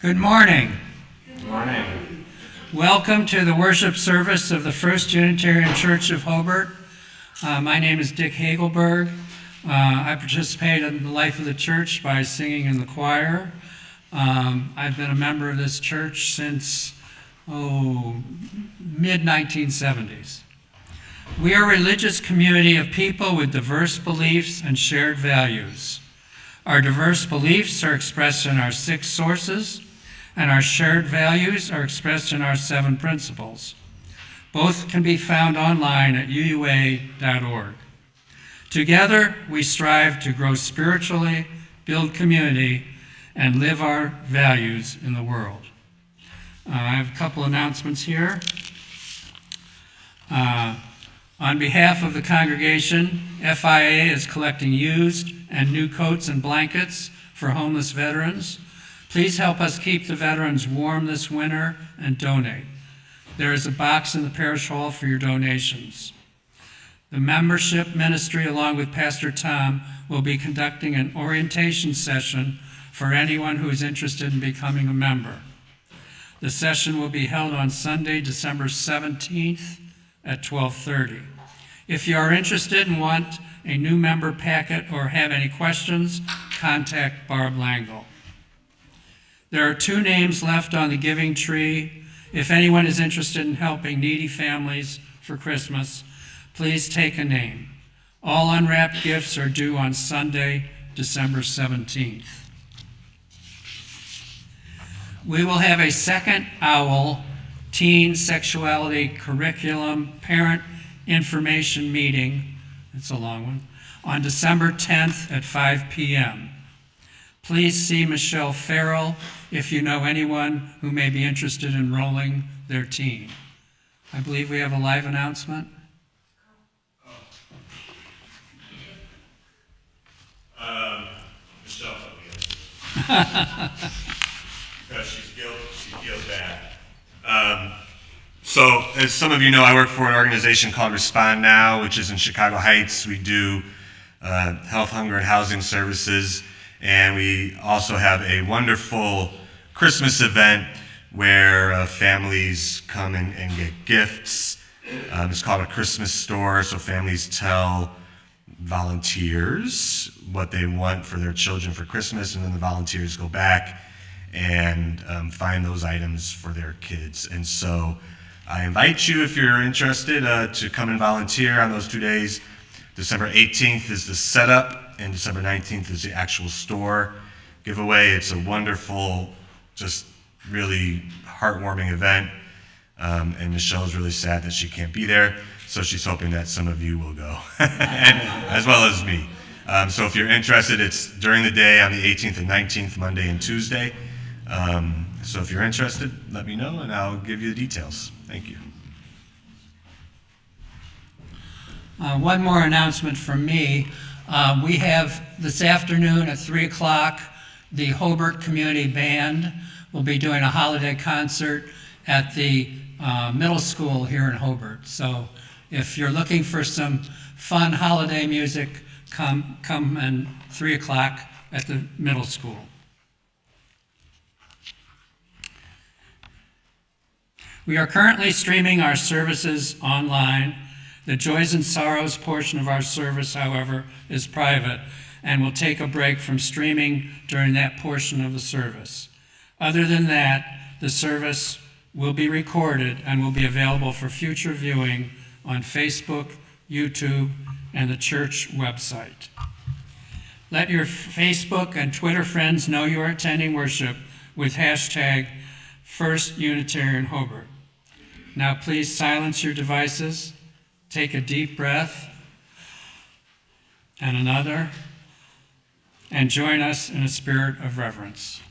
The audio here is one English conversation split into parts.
Good morning. Good morning. Welcome to the worship service of the First Unitarian Church of Hobart. My name is Dick Hagelberg. I participate in the life of the church by singing in the choir. I've been a member of this church since, mid-1970s. We are a religious community of people with diverse beliefs and shared values. Our diverse beliefs are expressed in our 6 sources, and our shared values are expressed in our 7 principles. Both can be found online at uua.org. Together, we strive to grow spiritually, build community, and live our values in the world. I have a couple announcements here. On behalf of the congregation, FIA is collecting used and new coats and blankets for homeless veterans. Please help us keep the veterans warm this winter and donate. There is a box in the parish hall for your donations. The membership ministry, along with Pastor Tom, will be conducting an orientation session for anyone who is interested in becoming a member. The session will be held on Sunday, December 17th at 12:30. If you are interested and want a new member packet or have any questions, contact Barb Langle. There are 2 names left on the giving tree. If anyone is interested in helping needy families for Christmas, please take a name. All unwrapped gifts are due on Sunday, December 17th. We will have a second OWL Teen Sexuality Curriculum Parent Information Meeting, it's a long one, on December 10th at 5 p.m. Please see Michelle Farrell if you know anyone who may be interested in enrolling their teen. I believe we have a live announcement. Michelle put me because she feels bad. So, as some of you know, I work for an organization called Respond Now, which is in Chicago Heights. We do health, hunger, and housing services, and we also have a wonderful Christmas event where families come and get gifts. It's called a Christmas store, so families tell volunteers what they want for their children for Christmas, and then the volunteers go back and find those items for their kids. And so I invite you, if you're interested, to come and volunteer on those 2 days. December 18th is the setup, and December 19th is the actual store giveaway. It's a wonderful, just really heartwarming event. And Michelle's really sad that she can't be there, so she's hoping that some of you will go, and, as well as me. So if you're interested, it's during the day on the 18th and 19th, Monday and Tuesday. So if you're interested, let me know, and I'll give you the details. Thank you. One more announcement from me. We have this afternoon at 3 o'clock, the Hobart Community Band will be doing a holiday concert at the middle school here in Hobart. So if you're looking for some fun holiday music, come at 3 o'clock at the middle school. We are currently streaming our services online. The Joys and Sorrows portion of our service, however, is private and will take a break from streaming during that portion of the service. Other than that, the service will be recorded and will be available for future viewing on Facebook, YouTube, and the church website. Let your Facebook and Twitter friends know you are attending worship with hashtag First Unitarian Hobart. Now please silence your devices, take a deep breath, and another, and join us in a spirit of reverence.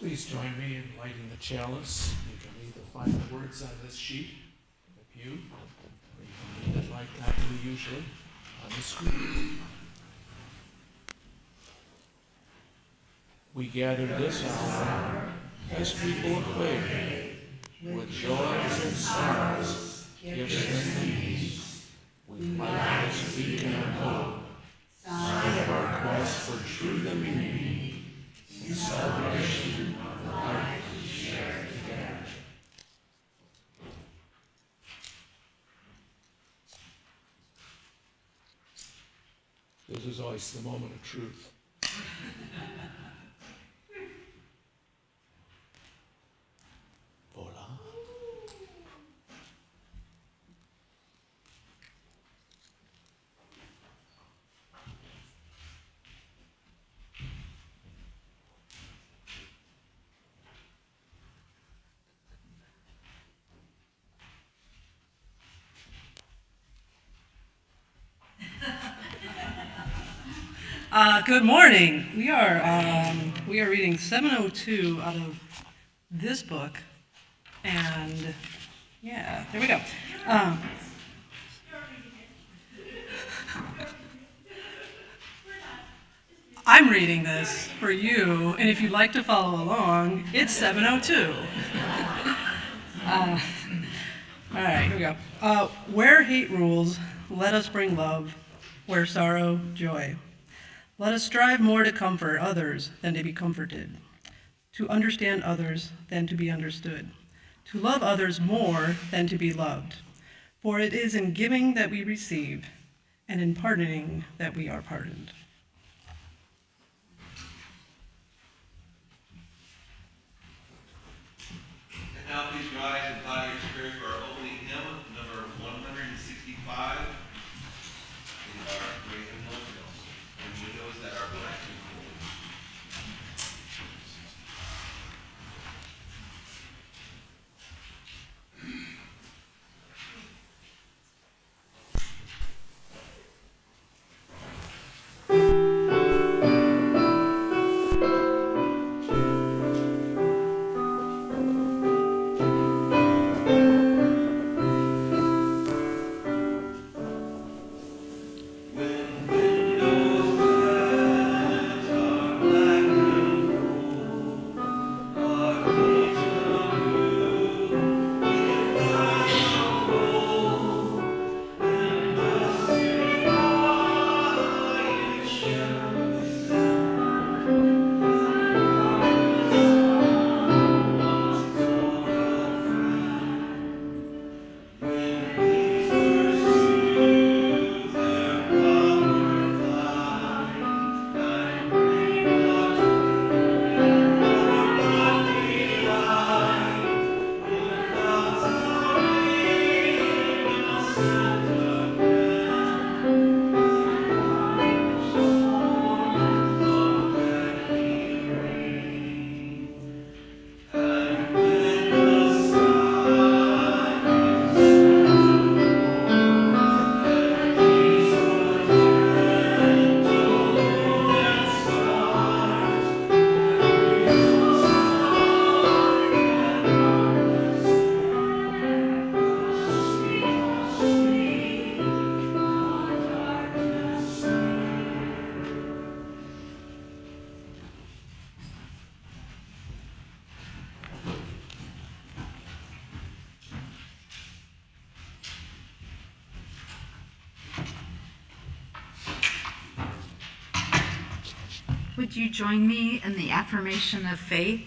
Please join me in lighting the chalice. You can either find the words on this sheet, the pew, or you can read it like I do usually on the screen. We gather this hour as people of faith, with joys and sorrows, gifts and needs. We light this beacon of hope, sign of our quest for truth and beauty, in celebration of the life we share together. This is always the moment of truth. Voila. Good morning. We are reading 702 out of this book, and yeah, there we go. I'm reading this for you, and if you'd like to follow along, it's 702. All right, here we go. Where hate rules, let us bring love. Where sorrow, joy. Let us strive more to comfort others than to be comforted, to understand others than to be understood, to love others more than to be loved. For it is in giving that we receive, and in pardoning that we are pardoned. And now please rise and bow your spirit for our opening hymn, number 165, in our great hymnal, and windows that are black and gold. Would you join me in the affirmation of faith?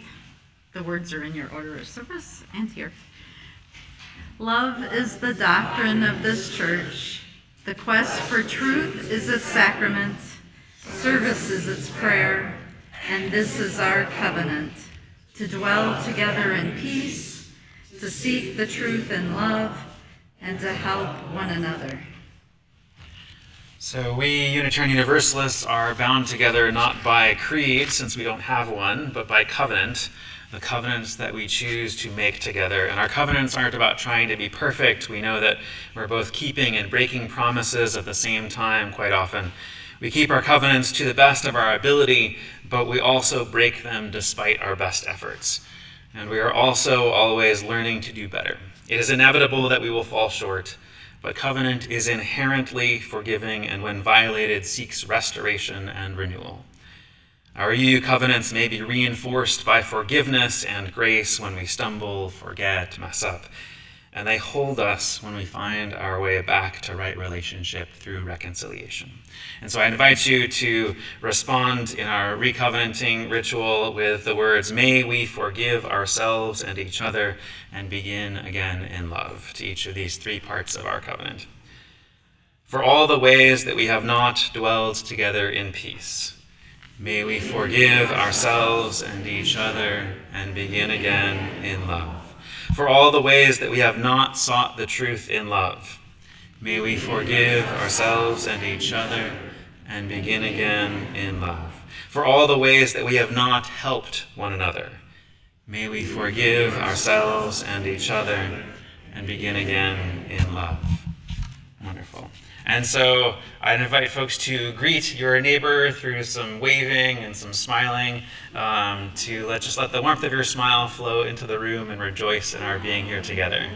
The words are in your order of service and here. Love is the doctrine of this church. The quest for truth is its sacrament. Service is its prayer. And this is our covenant, to dwell together in peace, to seek the truth in love, and to help one another. So we Unitarian Universalists are bound together not by creed, since we don't have one, but by covenant, the covenants that we choose to make together. And our covenants aren't about trying to be perfect. We know that we're both keeping and breaking promises at the same time quite often. We keep our covenants to the best of our ability, but we also break them despite our best efforts. And we are also always learning to do better. It is inevitable that we will fall short, but covenant is inherently forgiving, and when violated, seeks restoration and renewal. Our UU covenants may be reinforced by forgiveness and grace when we stumble, forget, mess up, and they hold us when we find our way back to right relationship through reconciliation. And so I invite you to respond in our recovenanting ritual with the words, "May we forgive ourselves and each other and begin again in love," to each of these three parts of our covenant. For all the ways that we have not dwelled together in peace, may we forgive ourselves and each other and begin again in love. For all the ways that we have not sought the truth in love, may we forgive ourselves and each other and begin again in love. For all the ways that we have not helped one another, may we forgive ourselves and each other and begin again in love. Wonderful. And so I'd invite folks to greet your neighbor through some waving and some smiling, to let the warmth of your smile flow into the room and rejoice in our being here together.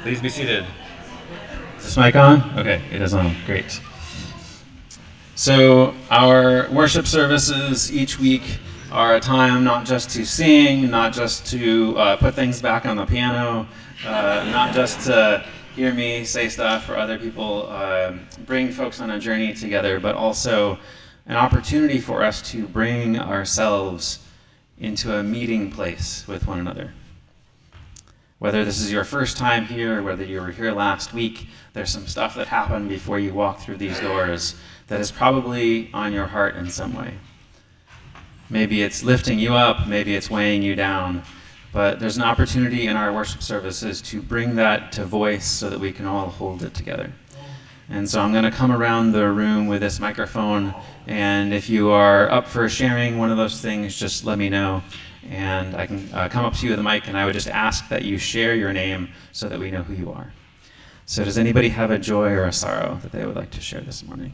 Please be seated. Is this mic on? Okay, it is on. Great. So our worship services each week are a time not just to sing, not just to put things back on the piano, not just to hear me say stuff or other people bring folks on a journey together, but also an opportunity for us to bring ourselves into a meeting place with one another. Whether this is your first time here, or whether you were here last week, there's some stuff that happened before you walked through these doors that is probably on your heart in some way. Maybe it's lifting you up, maybe it's weighing you down, but there's an opportunity in our worship services to bring that to voice so that we can all hold it together. And so I'm going to come around the room with this microphone, and if you are up for sharing one of those things, just let me know. And I can come up to you with a mic, and I would just ask that you share your name so that we know who you are. So does anybody have a joy or a sorrow that they would like to share this morning?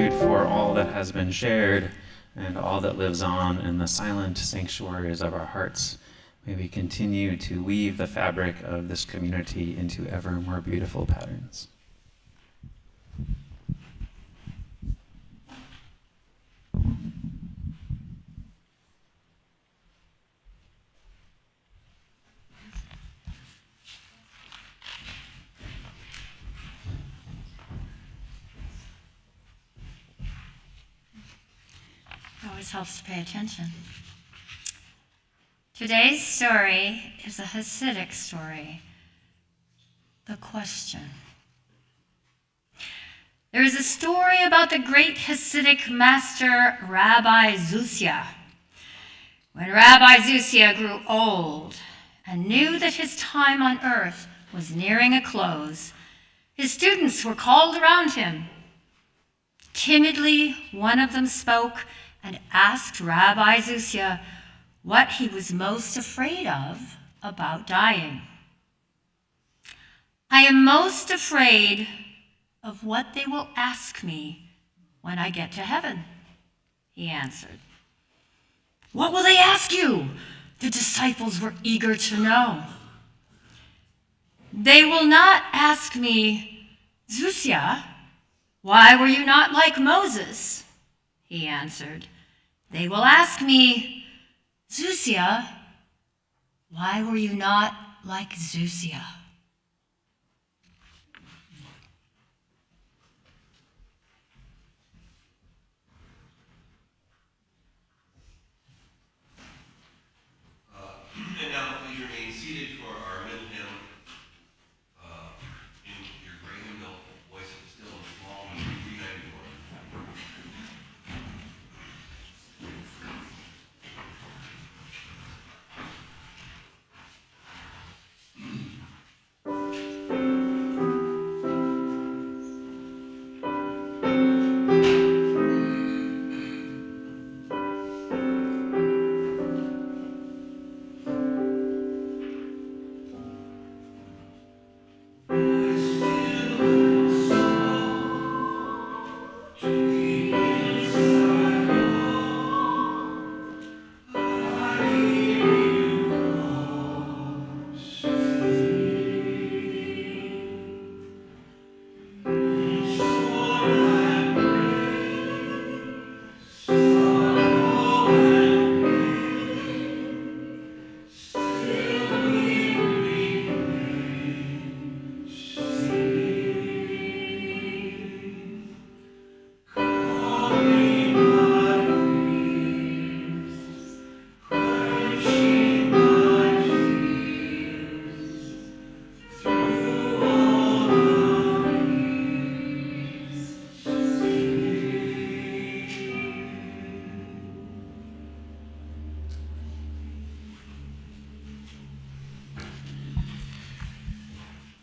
gratitude for all that has been shared and all that lives on in the silent sanctuaries of our hearts. May we continue to weave the fabric of this community into ever more beautiful patterns. It always helps to pay attention. Today's story is a Hasidic story. The Question. There is a story about the great Hasidic master, Rabbi Zusia. When Rabbi Zusia grew old and knew that his time on earth was nearing a close, his students were called around him. Timidly, one of them spoke and asked Rabbi Zusia what he was most afraid of about dying. "I am most afraid of what they will ask me when I get to heaven," he answered. "What will they ask you?" The disciples were eager to know. "They will not ask me, 'Zusia, why were you not like Moses?'" he answered. "They will ask me, 'Zusia, why were you not like Zusia?'" And now please remain seated for our middle hymn. In your great hymnal, Voice of the Still and Small, number 391.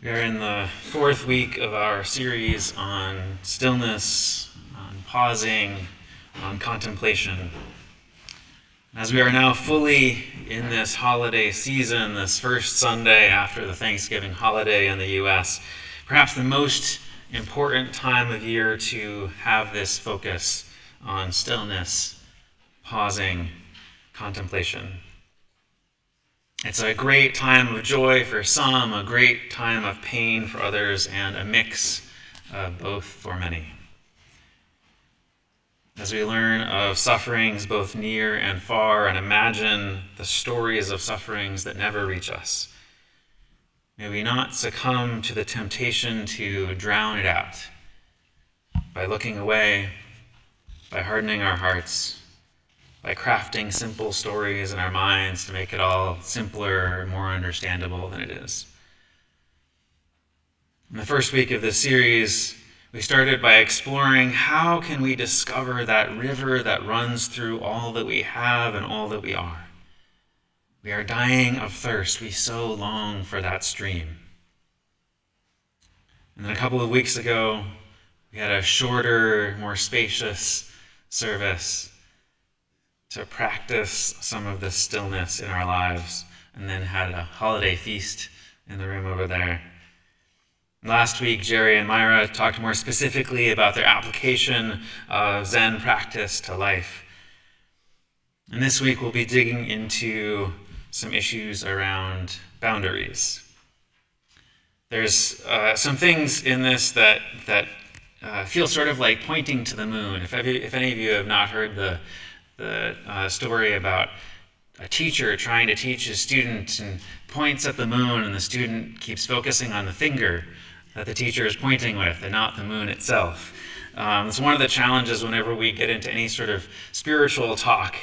We are in the fourth week of our series on stillness, on pausing, on contemplation. As we are now fully in this holiday season, this first Sunday after the Thanksgiving holiday in the U.S., perhaps the most important time of year to have this focus on stillness, pausing, contemplation. It's a great time of joy for some, a great time of pain for others, and a mix of both for many. As we learn of sufferings both near and far and imagine the stories of sufferings that never reach us, may we not succumb to the temptation to drown it out by looking away, by hardening our hearts, by crafting simple stories in our minds to make it all simpler and more understandable than it is. In the first week of this series, we started by exploring how can we discover that river that runs through all that we have and all that we are. We are dying of thirst. We so long for that stream. And then a couple of weeks ago, we had a shorter, more spacious service to practice some of this stillness in our lives, and then had a holiday feast in the room over there. Last week, Jerry and Myra talked more specifically about their application of Zen practice to life. And this week, we'll be digging into some issues around boundaries. There's some things in this that feel sort of like pointing to the moon. If any of you have not heard the story about a teacher trying to teach a student and points at the moon, and the student keeps focusing on the finger that the teacher is pointing with and not the moon itself. It's one of the challenges whenever we get into any sort of spiritual talk,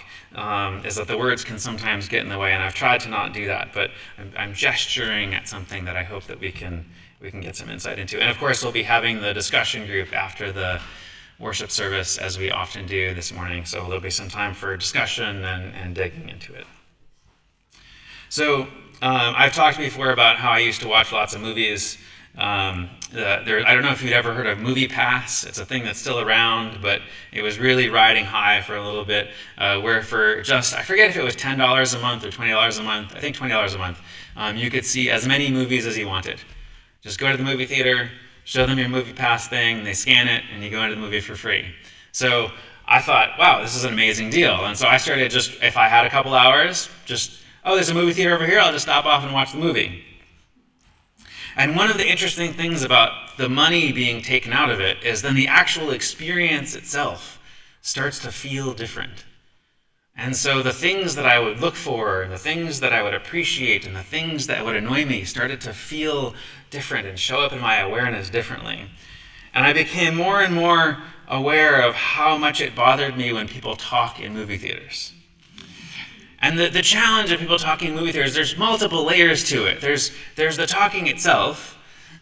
is that the words can sometimes get in the way, and I've tried to not do that, but I'm gesturing at something that I hope that we can get some insight into. And of course, we'll be having the discussion group after the worship service, as we often do this morning, so there'll be some time for discussion and digging into it. So I've talked before about how I used to watch lots of movies. I don't know if you'd ever heard of Movie Pass. It's a thing that's still around, but it was really riding high for a little bit, where for just, I forget if it was $10 a month or $20 a month, I think $20 a month, you could see as many movies as you wanted. Just go to the movie theater, show them your Movie Pass thing, they scan it, and you go into the movie for free. So I thought, wow, this is an amazing deal. And so I started just, if I had a couple hours, there's a movie theater over here, I'll just stop off and watch the movie. And one of the interesting things about the money being taken out of it is then the actual experience itself starts to feel different. And so the things that I would look for, and the things that I would appreciate, and the things that would annoy me started to feel different and show up in my awareness differently. And I became more and more aware of how much it bothered me when people talk in movie theaters. And the challenge of people talking in movie theaters, there's multiple layers to it. There's the talking itself.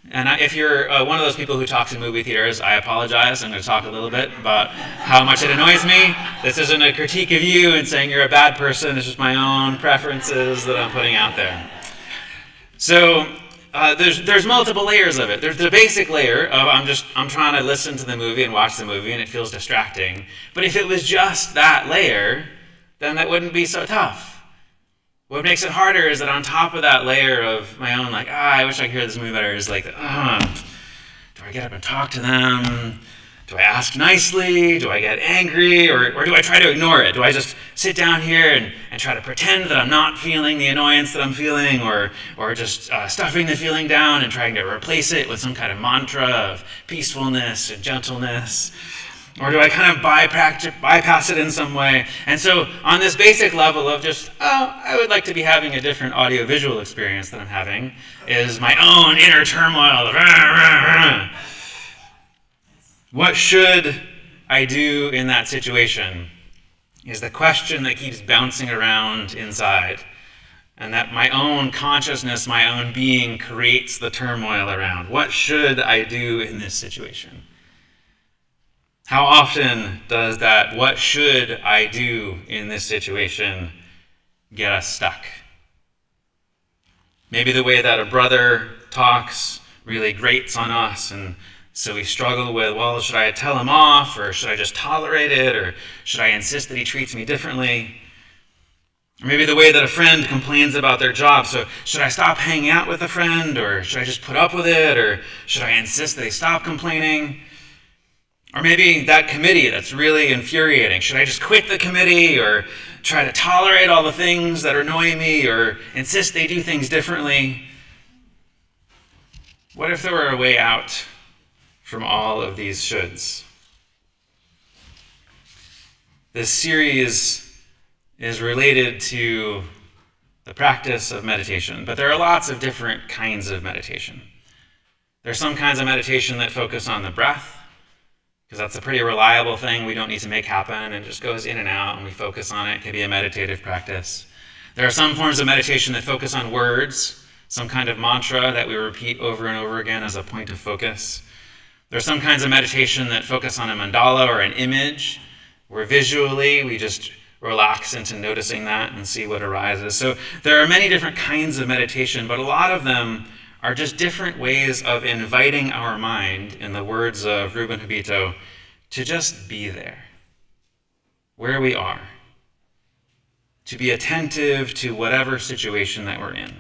And if you're one of those people who talks in movie theaters, I apologize. I'm going to talk a little bit about how much it annoys me. This isn't a critique of you and saying you're a bad person. It's just my own preferences that I'm putting out there. So there's multiple layers of it. There's the basic layer of I'm trying to listen to the movie and watch the movie, and it feels distracting. But if it was just that layer, then that wouldn't be so tough. What makes it harder is that on top of that layer of my own, like, I wish I could hear this movie better, is like, do I get up and talk to them? Do I ask nicely? Do I get angry? Or do I try to ignore it? Do I just sit down here and try to pretend that I'm not feeling the annoyance that I'm feeling, or just stuffing the feeling down and trying to replace it with some kind of mantra of peacefulness and gentleness? Or do I kind of bypass it in some way? And so on this basic level of just, I would like to be having a different audio-visual experience than I'm having, is my own inner turmoil of, what should I do in that situation is the question that keeps bouncing around inside. And that my own consciousness, my own being creates the turmoil around. What should I do in this situation? How often does that, what should I do in this situation, get us stuck? Maybe the way that a brother talks really grates on us, and so we struggle with, well, should I tell him off, or should I just tolerate it, or should I insist that he treats me differently? Or maybe the way that a friend complains about their job, so should I stop hanging out with a friend, or should I just put up with it, or should I insist that they stop complaining? Or maybe that committee that's really infuriating. Should I just quit the committee, or try to tolerate all the things that are annoying me, or insist they do things differently? What if there were a way out from all of these shoulds? This series is related to the practice of meditation, but there are lots of different kinds of meditation. There's some kinds of meditation that focus on the breath, because that's a pretty reliable thing we don't need to make happen, and it just goes in and out, and we focus on it. It can be a meditative practice. There are some forms of meditation that focus on words, some kind of mantra that we repeat over and over again as a point of focus. There are some kinds of meditation that focus on a mandala or an image, where visually we just relax into noticing that and see what arises. So there are many different kinds of meditation, but a lot of them are just different ways of inviting our mind, in the words of Ruben Habito, to just be there, where we are, to be attentive to whatever situation that we're in.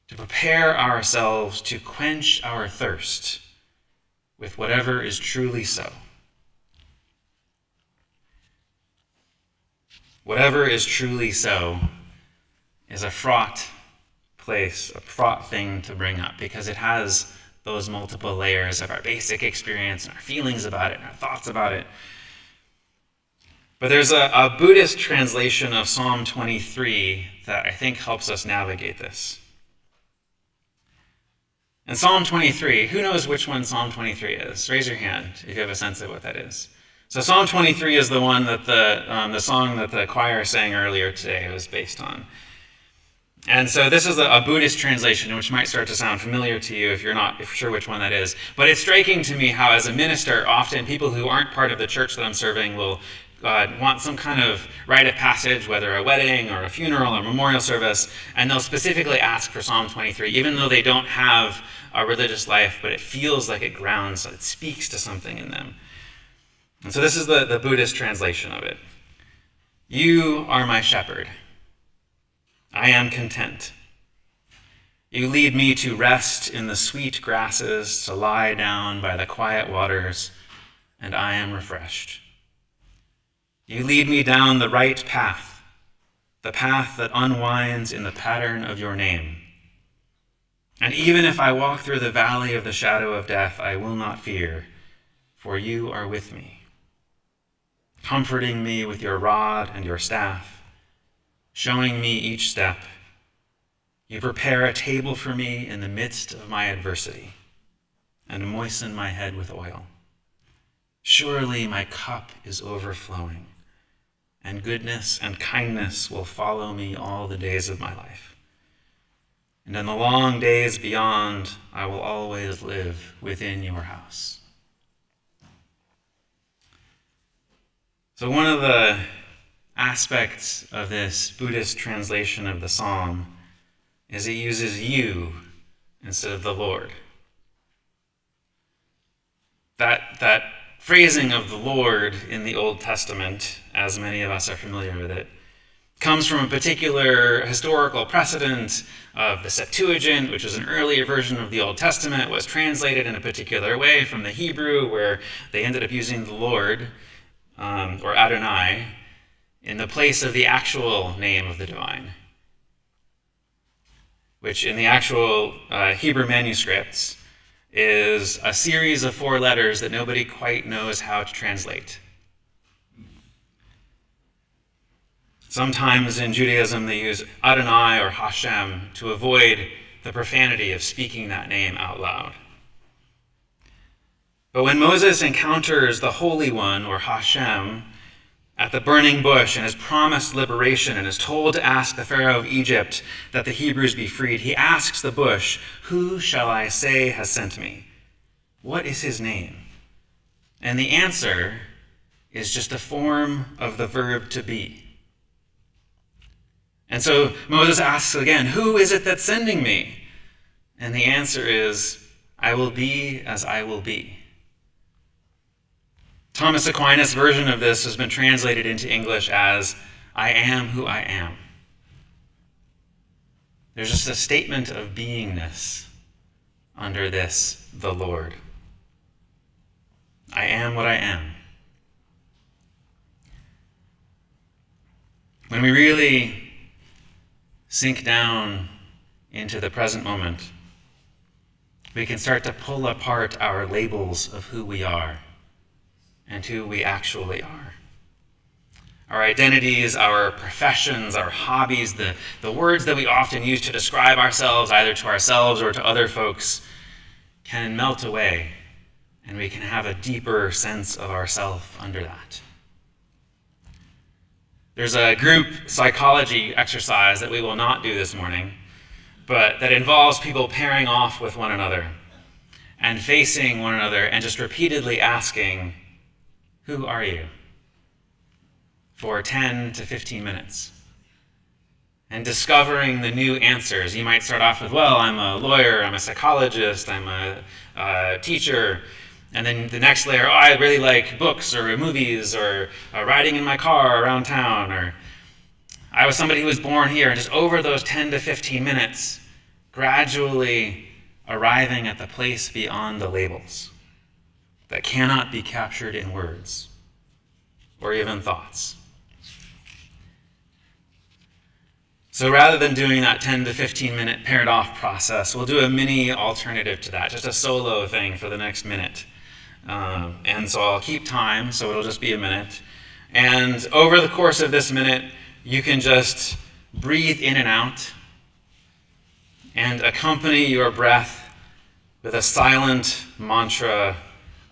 to prepare ourselves to quench our thirst with whatever is truly so. Whatever is truly so is a fraught place, a fraught thing to bring up, because it has those multiple layers of our basic experience and our feelings about it and our thoughts about it. But there's a Buddhist translation of Psalm 23 that I think helps us navigate this. In Psalm 23, who knows which one Psalm 23 is? Raise your hand if you have a sense of what that is. So Psalm 23 is the one that the song that the choir sang earlier today was based on. And so this is a Buddhist translation, which might start to sound familiar to you if you're not sure which one that is. But it's striking to me how, as a minister, often people who aren't part of the church that I'm serving will want some kind of rite of passage, whether a wedding or a funeral or memorial service, and they'll specifically ask for Psalm 23, even though they don't have a religious life, but it feels like it grounds, it speaks to something in them. And so this is the Buddhist translation of it. You are my shepherd. I am content. You lead me to rest in the sweet grasses, to lie down by the quiet waters, and I am refreshed. You lead me down the right path, the path that unwinds in the pattern of your name. And even if I walk through the valley of the shadow of death, I will not fear, for you are with me, comforting me with your rod and your staff, showing me each step. You prepare a table for me in the midst of my adversity and moisten my head with oil. Surely my cup is overflowing, and goodness and kindness will follow me all the days of my life. And in the long days beyond, I will always live within your house. So one of the aspects of this Buddhist translation of the psalm is it uses you instead of the Lord. That phrasing of the Lord in the Old Testament, as many of us are familiar with it, comes from a particular historical precedent of the Septuagint, which was an earlier version of the Old Testament, was translated in a particular way from the Hebrew, where they ended up using the Lord, or Adonai, in the place of the actual name of the divine, which in the actual Hebrew manuscripts is a series of 4 letters that nobody quite knows how to translate. Sometimes in Judaism they use Adonai or Hashem to avoid the profanity of speaking that name out loud. But when Moses encounters the Holy One, or Hashem, at the burning bush and is promised liberation and is told to ask the Pharaoh of Egypt that the Hebrews be freed, he asks the bush, "Who shall I say has sent me? What is his name?" And the answer is just a form of the verb to be. And so Moses asks again, "Who is it that's sending me?" And the answer is, "I will be as I will be." Thomas Aquinas' version of this has been translated into English as, "I am who I am." There's just a statement of beingness under this, the Lord. I am what I am. When we really sink down into the present moment, we can start to pull apart our labels of who we are and who we actually are. Our identities, our professions, our hobbies, the words that we often use to describe ourselves, either to ourselves or to other folks, can melt away, and we can have a deeper sense of ourself under that. There's a group psychology exercise that we will not do this morning, but that involves people pairing off with one another and facing one another and just repeatedly asking, "Who are you?" for 10 to 15 minutes. And discovering the new answers. You might start off with, "Well, I'm a lawyer, I'm a psychologist, I'm a teacher." And then the next layer, "Oh, I really like books or movies or riding in my car around town," or "I was somebody who was born here." And just over those 10 to 15 minutes, gradually arriving at the place beyond the labels that cannot be captured in words or even thoughts. So rather than doing that 10 to 15 minute paired off process, we'll do a mini alternative to that, just a solo thing for the next minute. And so I'll keep time, so it'll just be a minute. And over the course of this minute, you can just breathe in and out and accompany your breath with a silent mantra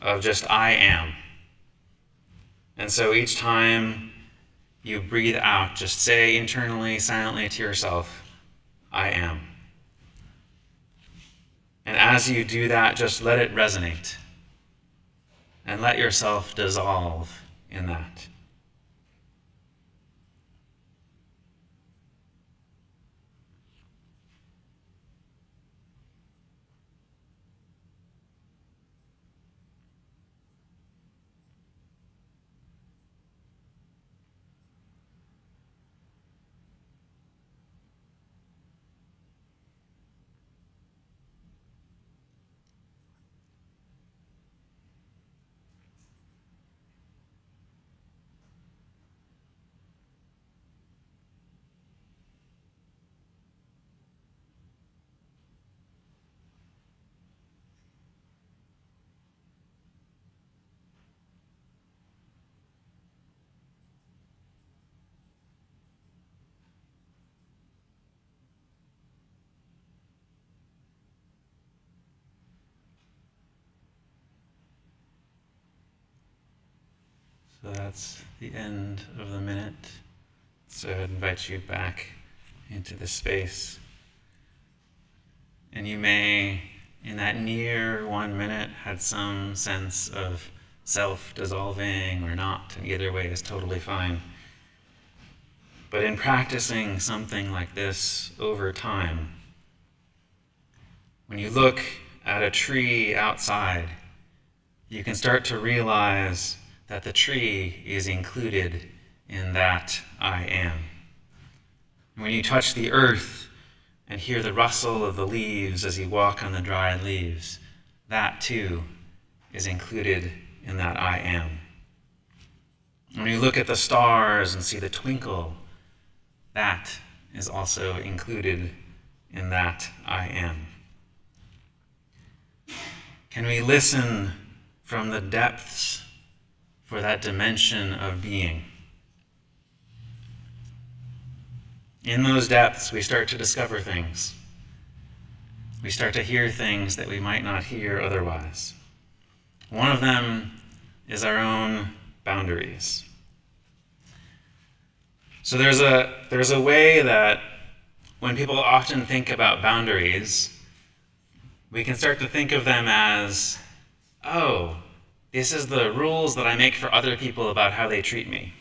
of just I am. And so each time you breathe out, just say internally, silently to yourself, I am. And as you do that, just let it resonate and let yourself dissolve in that. So that's the end of the minute. So I invite you back into the space. And you may, in that near 1 minute, had some sense of self-dissolving or not, and either way is totally fine. But in practicing something like this over time, when you look at a tree outside, you can start to realize that the tree is included in that I am. When you touch the earth and hear the rustle of the leaves as you walk on the dry leaves, that too is included in that I am. When you look at the stars and see the twinkle, that is also included in that I am. Can we listen from the depths for that dimension of being? In those depths, we start to discover things. We start to hear things that we might not hear otherwise. One of them is our own boundaries. So there's a way that when people often think about boundaries, we can start to think of them as, oh, this is the rules that I make for other people about how they treat me.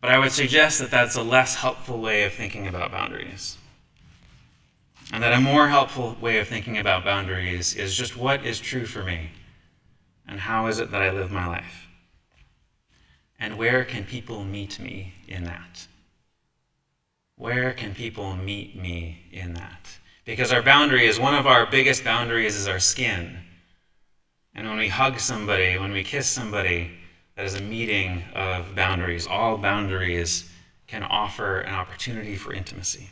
But I would suggest that that's a less helpful way of thinking about boundaries. And that a more helpful way of thinking about boundaries is just what is true for me, and how is it that I live my life? And where can people meet me in that? Where can people meet me in that? Because our boundaries, one of our biggest boundaries is our skin. And when we hug somebody, when we kiss somebody, that is a meeting of boundaries. All boundaries can offer an opportunity for intimacy.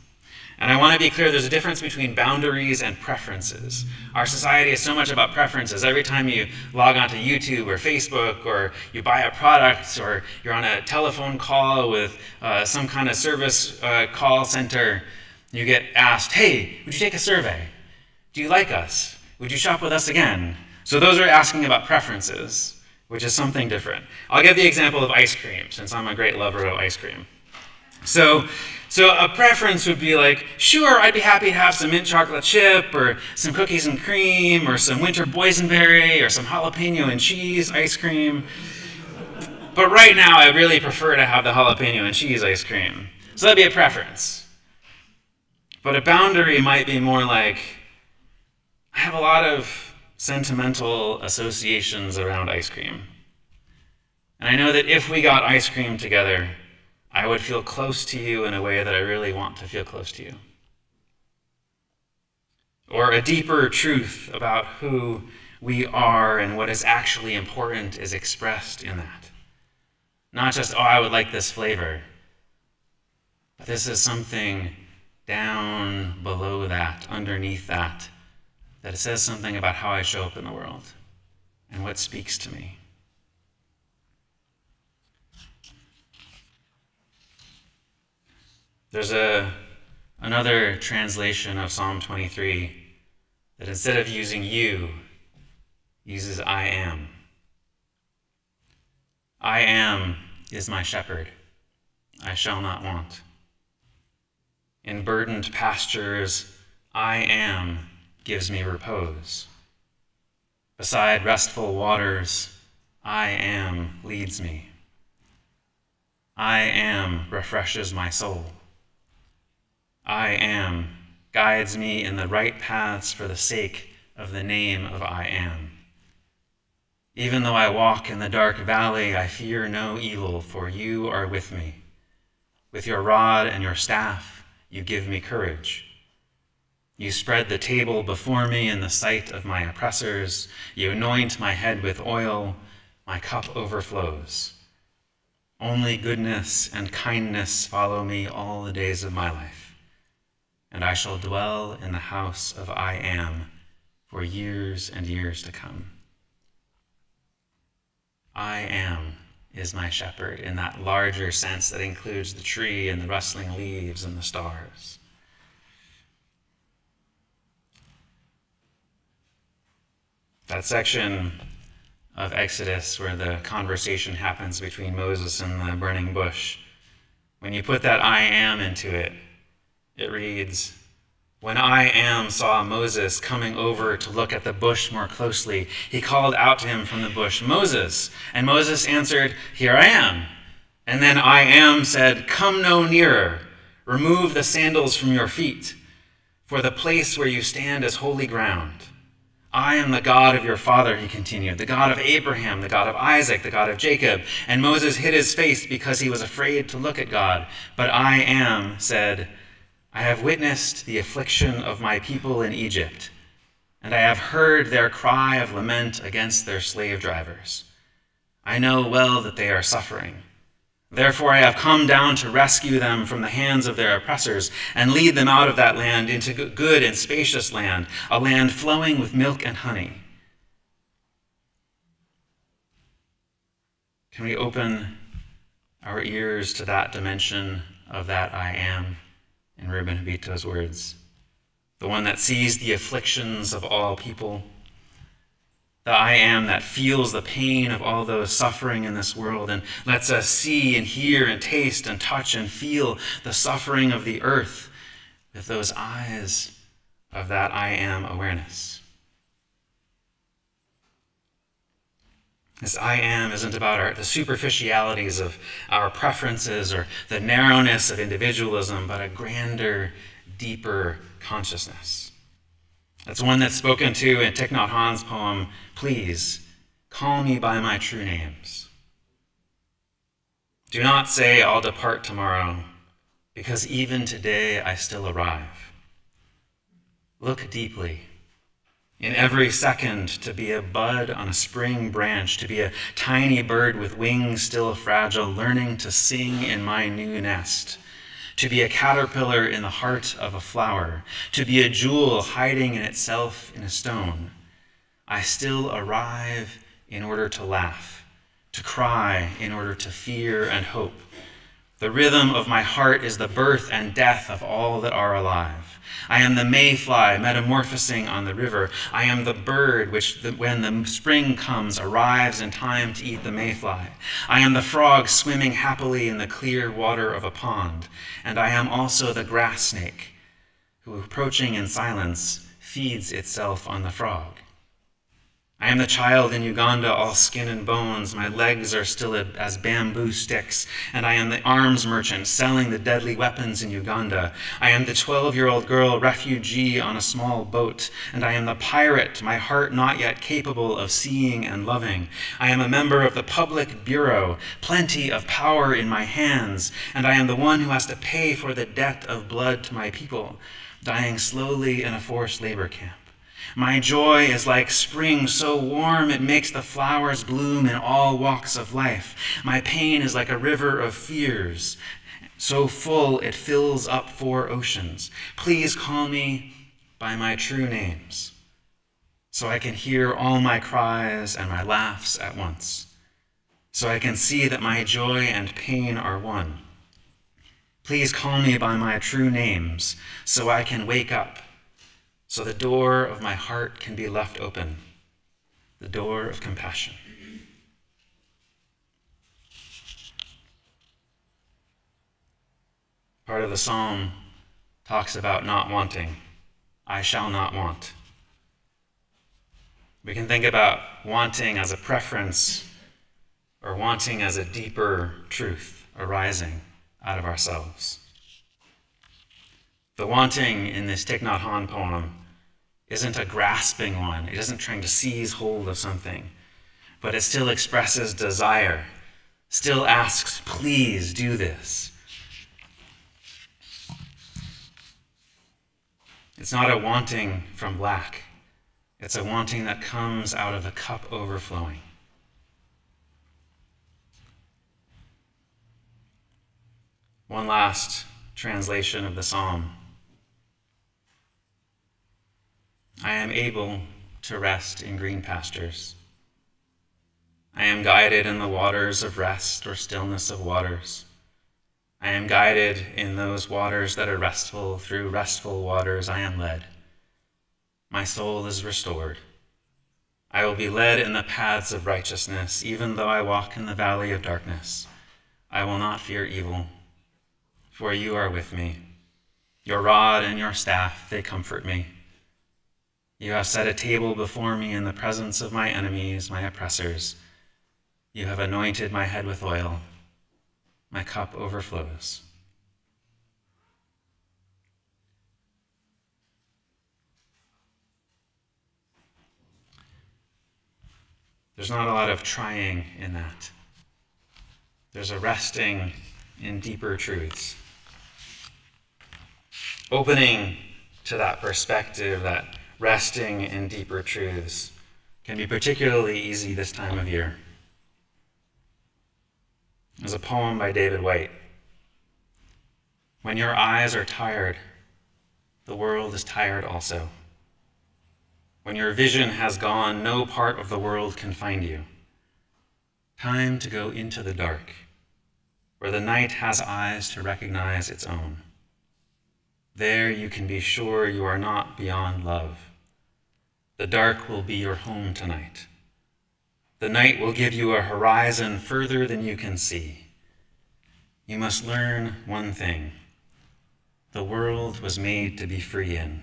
And I want to be clear, there's a difference between boundaries and preferences. Our society is so much about preferences. Every time you log onto YouTube or Facebook, or you buy a product, or you're on a telephone call with some kind of service call center, you get asked, hey, would you take a survey? Do you like us? Would you shop with us again? So those are asking about preferences, which is something different. I'll give the example of ice cream, since I'm a great lover of ice cream. So a preference would be like, sure, I'd be happy to have some mint chocolate chip, or some cookies and cream, or some winter boysenberry, or some jalapeno and cheese ice cream. But right now, I really prefer to have the jalapeno and cheese ice cream. So that'd be a preference. But a boundary might be more like, I have a lot of sentimental associations around ice cream. And I know that if we got ice cream together, I would feel close to you in a way that I really want to feel close to you. or a deeper truth about who we are and what is actually important is expressed in that. Not just, oh, I would like this flavor, but this is something down below that, underneath that, that it says something about how I show up in the world and what speaks to me. There's another translation of Psalm 23 that instead of using you, uses I am. I am is my shepherd. I shall not want. In burdened pastures, I am gives me repose. Beside restful waters, I am leads me. I am refreshes my soul. I am guides me in the right paths for the sake of the name of I am. Even though I walk in the dark valley, I fear no evil, for you are with me. With your rod and your staff, you give me courage. You spread the table before me in the sight of my oppressors. You anoint my head with oil. My cup overflows. Only goodness and kindness follow me all the days of my life, and I shall dwell in the house of I am for years and years to come. I am is my shepherd in that larger sense that includes the tree and the rustling leaves and the stars. That section of Exodus where the conversation happens between Moses and the burning bush, when you put that I am into it, it reads, when I am saw Moses coming over to look at the bush more closely, he called out to him from the bush, Moses. And Moses answered, here I am. And then I am said, come no nearer. Remove the sandals from your feet, for the place where you stand is holy ground. I am the God of your father, he continued, the God of Abraham, the God of Isaac, the God of Jacob. And Moses hid his face because he was afraid to look at God. But I am said, I have witnessed the affliction of my people in Egypt, and I have heard their cry of lament against their slave drivers. I know well that they are suffering. Therefore I have come down to rescue them from the hands of their oppressors and lead them out of that land into good and spacious land, a land flowing with milk and honey. Can we open our ears to that dimension of that I am? In Ruben Habito's words, the one that sees the afflictions of all people, the I am that feels the pain of all those suffering in this world and lets us see and hear and taste and touch and feel the suffering of the earth with those eyes of that I am awareness. This I am isn't about the superficialities of our preferences or the narrowness of individualism, but a grander, deeper consciousness. That's one that's spoken to in Thich Nhat Hanh's poem, Please, Call Me by My True Names. Do not say I'll depart tomorrow, because even today I still arrive. Look deeply. In every second, to be a bud on a spring branch, to be a tiny bird with wings still fragile, learning to sing in my new nest, to be a caterpillar in the heart of a flower, to be a jewel hiding in itself in a stone. I still arrive in order to laugh, to cry in order to fear and hope. The rhythm of my heart is the birth and death of all that are alive. I am the mayfly metamorphosing on the river. I am the bird which, when the spring comes, arrives in time to eat the mayfly. I am the frog swimming happily in the clear water of a pond. And I am also the grass snake, who, approaching in silence, feeds itself on the frog. I am the child in Uganda, all skin and bones. My legs are still as bamboo sticks, and I am the arms merchant selling the deadly weapons in Uganda. I am the 12-year-old girl refugee on a small boat, and I am the pirate, my heart not yet capable of seeing and loving. I am a member of the public bureau, plenty of power in my hands, and I am the one who has to pay for the debt of blood to my people. dying slowly in a forced labor camp. My joy is like spring, so warm it makes the flowers bloom in all walks of life. My pain is like a river of fears, so full it fills up 4 oceans. Please call me by my true names, so I can hear all my cries and my laughs at once, so I can see that my joy and pain are one. Please call me by my true names, so I can wake up, so the door of my heart can be left open, the door of compassion. Part of the psalm talks about not wanting. I shall not want. We can think about wanting as a preference or wanting as a deeper truth arising out of ourselves. The wanting in this Thich Nhat Hanh poem isn't a grasping one. It isn't trying to seize hold of something, but it still expresses desire, still asks, please do this. It's not a wanting from lack. It's a wanting that comes out of the cup overflowing. One last translation of the psalm. I am able to rest in green pastures. I am guided in the waters of rest or stillness of waters. I am guided in those waters that are restful. Through restful waters I am led. My soul is restored. I will be led in the paths of righteousness, even though I walk in the valley of darkness. I will not fear evil, for you are with me. Your rod and your staff, they comfort me. You have set a table before me in the presence of my enemies, my oppressors. You have anointed my head with oil. My cup overflows. There's not a lot of trying in that. There's a resting in deeper truths. Opening to that perspective, that resting in deeper truths, can be particularly easy this time of year. There's a poem by David White. When your eyes are tired, the world is tired also. When your vision has gone, no part of the world can find you. Time to go into the dark, where the night has eyes to recognize its own. There you can be sure you are not beyond love. The dark will be your home tonight. The night will give you a horizon further than you can see. You must learn one thing. The world was made to be free in.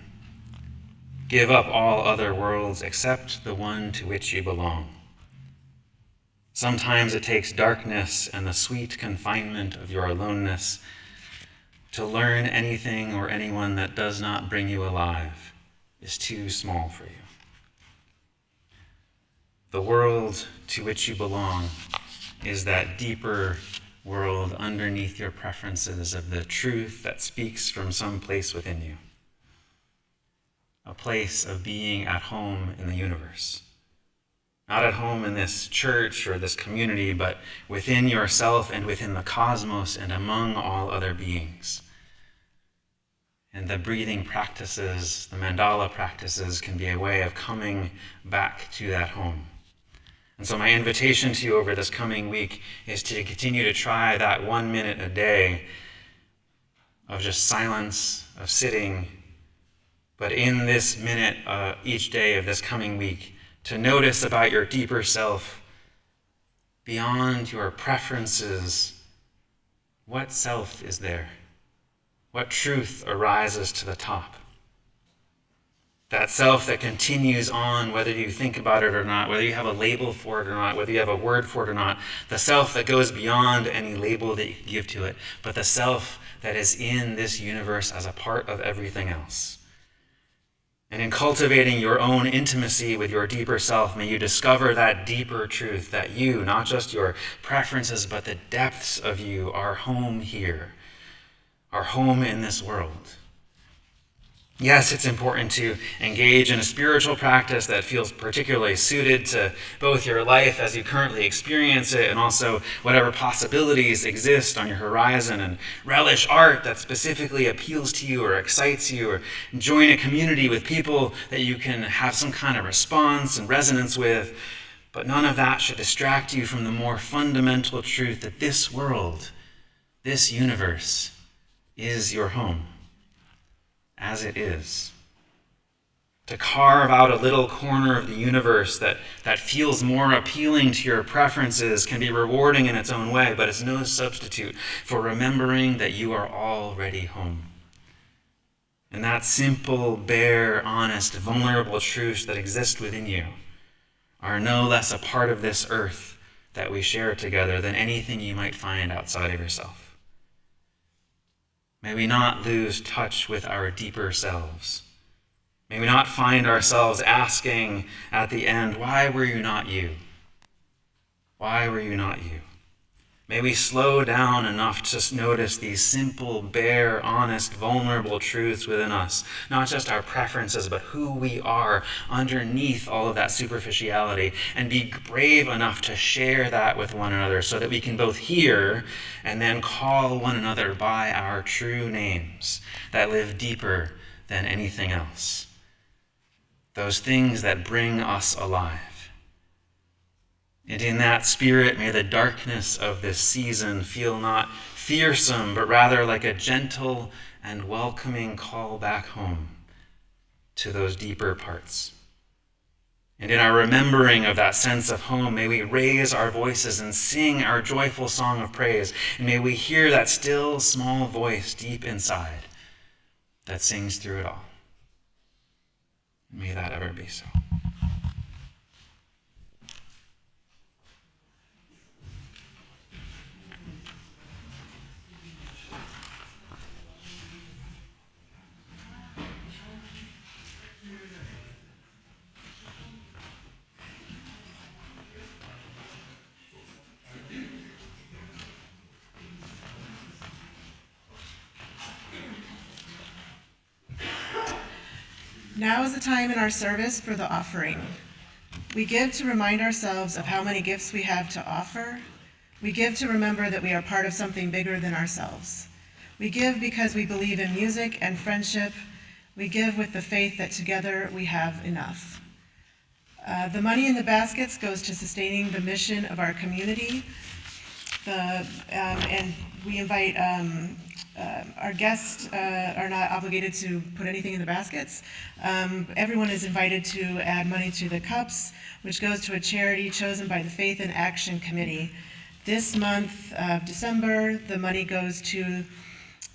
Give up all other worlds except the one to which you belong. Sometimes it takes darkness and the sweet confinement of your aloneness to learn anything or anyone that does not bring you alive is too small for you. The world to which you belong is that deeper world underneath your preferences of the truth that speaks from some place within you. A place of being at home in the universe. Not at home in this church or this community, but within yourself and within the cosmos and among all other beings. And the breathing practices, the mandala practices, can be a way of coming back to that home. And so my invitation to you over this coming week is to continue to try that 1 minute a day of just silence, of sitting, but in this minute each day of this coming week, to notice about your deeper self, beyond your preferences, what self is there? What truth arises to the top? That self that continues on, whether you think about it or not, whether you have a label for it or not, whether you have a word for it or not, the self that goes beyond any label that you can give to it, but the self that is in this universe as a part of everything else. And in cultivating your own intimacy with your deeper self, may you discover that deeper truth that you, not just your preferences, but the depths of you, are home here, are home in this world. Yes, it's important to engage in a spiritual practice that feels particularly suited to both your life as you currently experience it and also whatever possibilities exist on your horizon, and relish art that specifically appeals to you or excites you, or join a community with people that you can have some kind of response and resonance with. But none of that should distract you from the more fundamental truth that this world, this universe, is your home. As it is. To carve out a little corner of the universe that feels more appealing to your preferences can be rewarding in its own way, but it's no substitute for remembering that you are already home. And that simple, bare, honest, vulnerable truths that exist within you are no less a part of this earth that we share together than anything you might find outside of yourself. May we not lose touch with our deeper selves. May we not find ourselves asking at the end, why were you not you? Why were you not you? May we slow down enough to notice these simple, bare, honest, vulnerable truths within us. Not just our preferences, but who we are underneath all of that superficiality. And be brave enough to share that with one another so that we can both hear and then call one another by our true names that live deeper than anything else. Those things that bring us alive. And in that spirit, may the darkness of this season feel not fearsome, but rather like a gentle and welcoming call back home to those deeper parts. And in our remembering of that sense of home, may we raise our voices and sing our joyful song of praise. And may we hear that still, small voice deep inside that sings through it all. May that ever be so. Now is the time in our service for the offering. We give to remind ourselves of how many gifts we have to offer. We give to remember that we are part of something bigger than ourselves. We give because we believe in music and friendship. We give with the faith that together we have enough. The money in the baskets goes to sustaining the mission of our community. And we invite our guests are not obligated to put anything in the baskets. Everyone is invited to add money to the cups, which goes to a charity chosen by the Faith and Action Committee. This month of December, the money goes to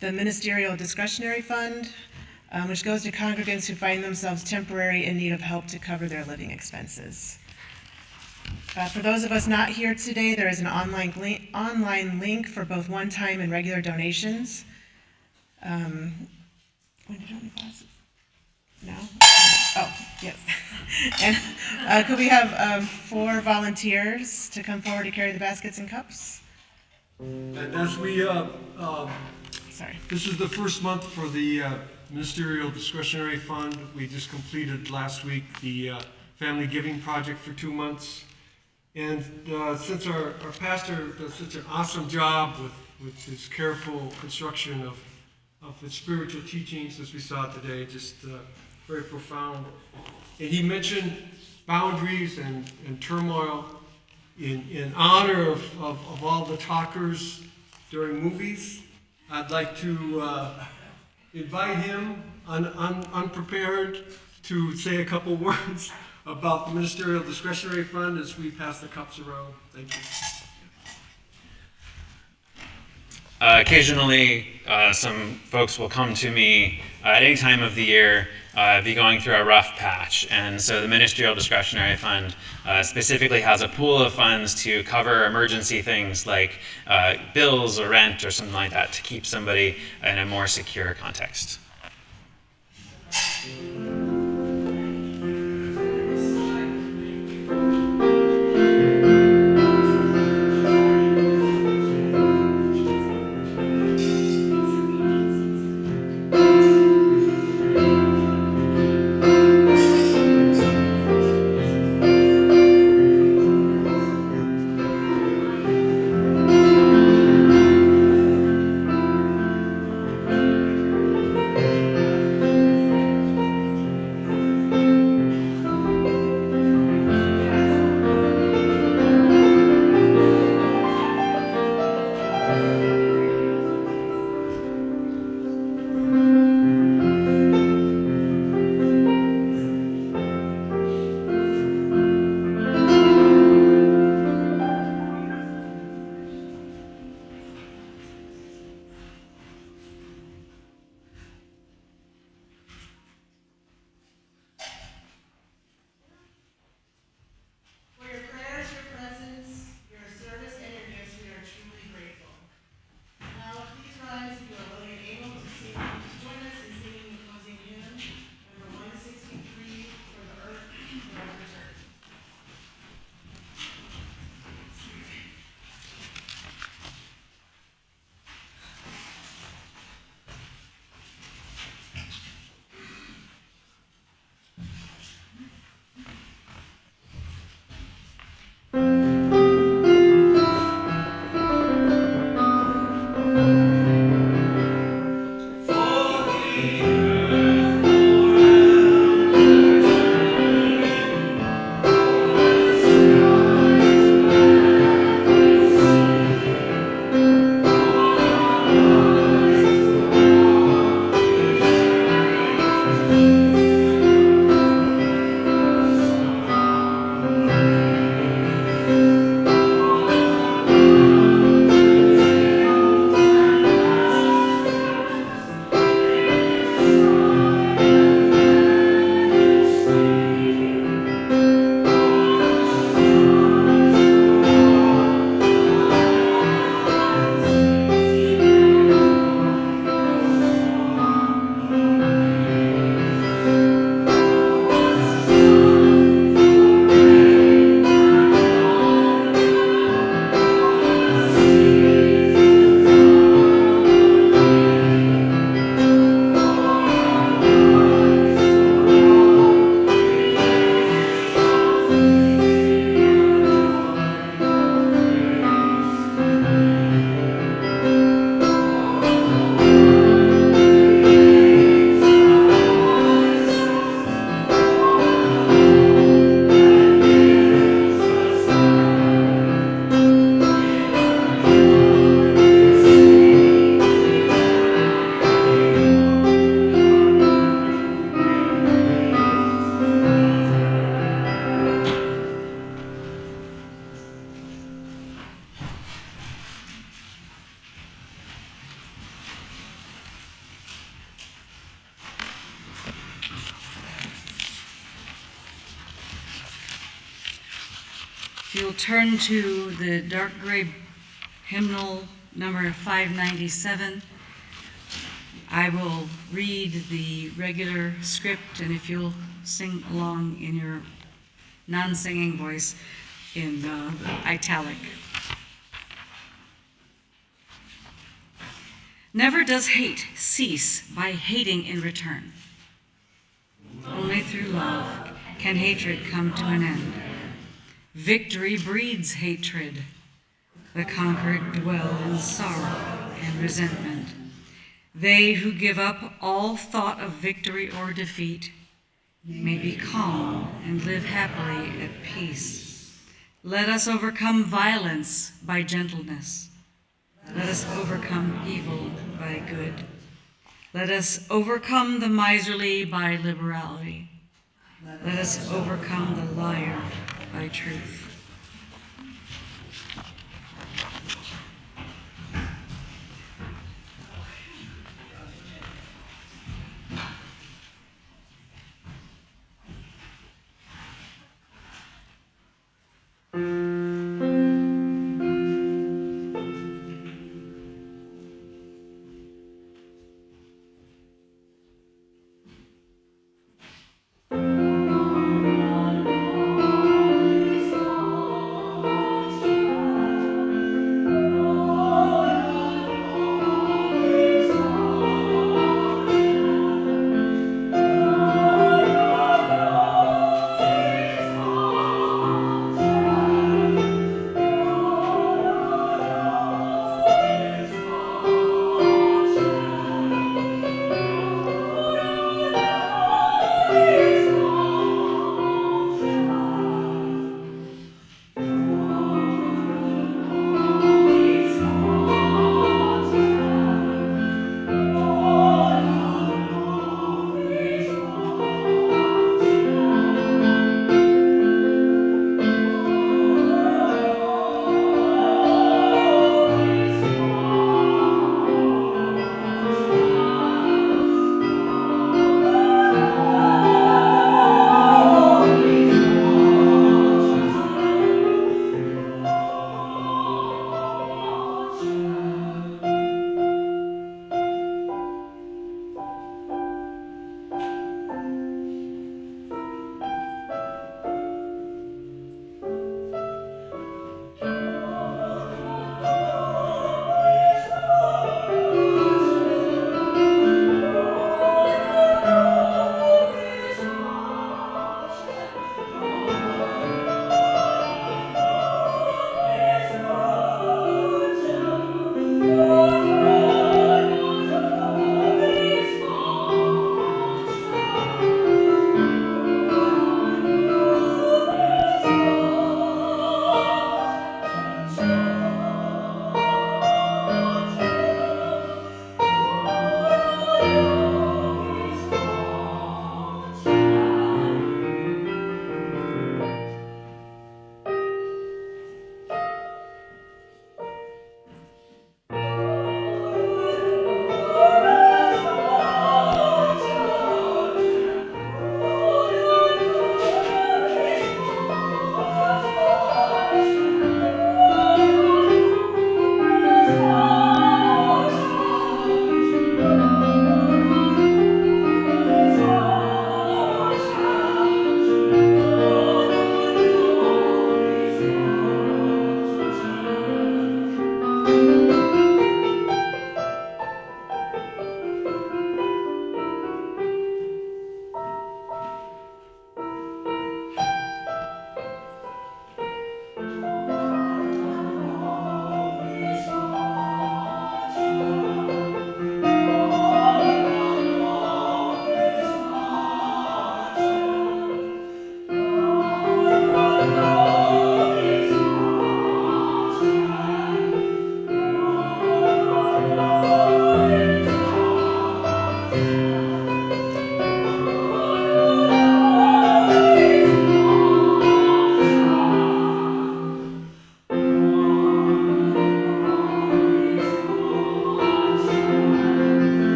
the Ministerial Discretionary Fund, which goes to congregants who find themselves temporarily in need of help to cover their living expenses. For those of us not here today, there is an online link for both one-time and regular donations. When did you have classes? No? Oh, yes. And could we have 4 volunteers to come forward to carry the baskets and cups? And as we, this is the first month for the Ministerial Discretionary Fund. We just completed last week the Family Giving Project for 2 months. And since our pastor does such an awesome job with his careful construction of his spiritual teachings, as we saw today, just very profound. And he mentioned boundaries and turmoil in honor of all the talkers during movies. I'd like to invite him, unprepared, to say a couple words about the Ministerial Discretionary Fund as we pass the cups around. Thank you. Occasionally, some folks will come to me at any time of the year, be going through a rough patch. And so the Ministerial Discretionary Fund specifically has a pool of funds to cover emergency things like bills or rent or something like that to keep somebody in a more secure context. If you'll turn to the dark gray hymnal number 597, I will read the regular script, and if you'll sing along in your non-singing voice in italic. Never does hate cease by hating in return. Only through love can hatred come to an end. Victory breeds hatred. The conquered dwell in sorrow and resentment. They who give up all thought of victory or defeat may be calm and live happily at peace. Let us overcome violence by gentleness. Let us overcome evil by good. Let us overcome the miserly by liberality. Let us overcome the liar by truth.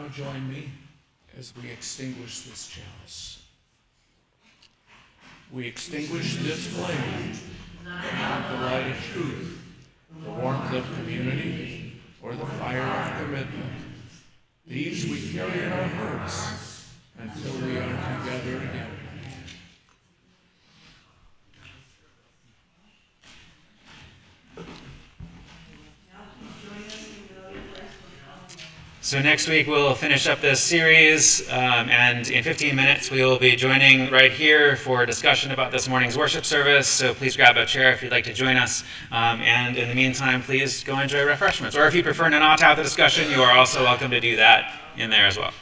Now join me as we extinguish this chalice. We extinguish this flame, not the light of truth, the warmth of community, or the fire of commitment. These we carry in our hearts until we are together again. So next week we'll finish up this series, and in 15 minutes we will be joining right here for a discussion about this morning's worship service. So please grab a chair if you'd like to join us. And in the meantime, please go enjoy refreshments. Or if you prefer to not have the discussion, you are also welcome to do that in there as well.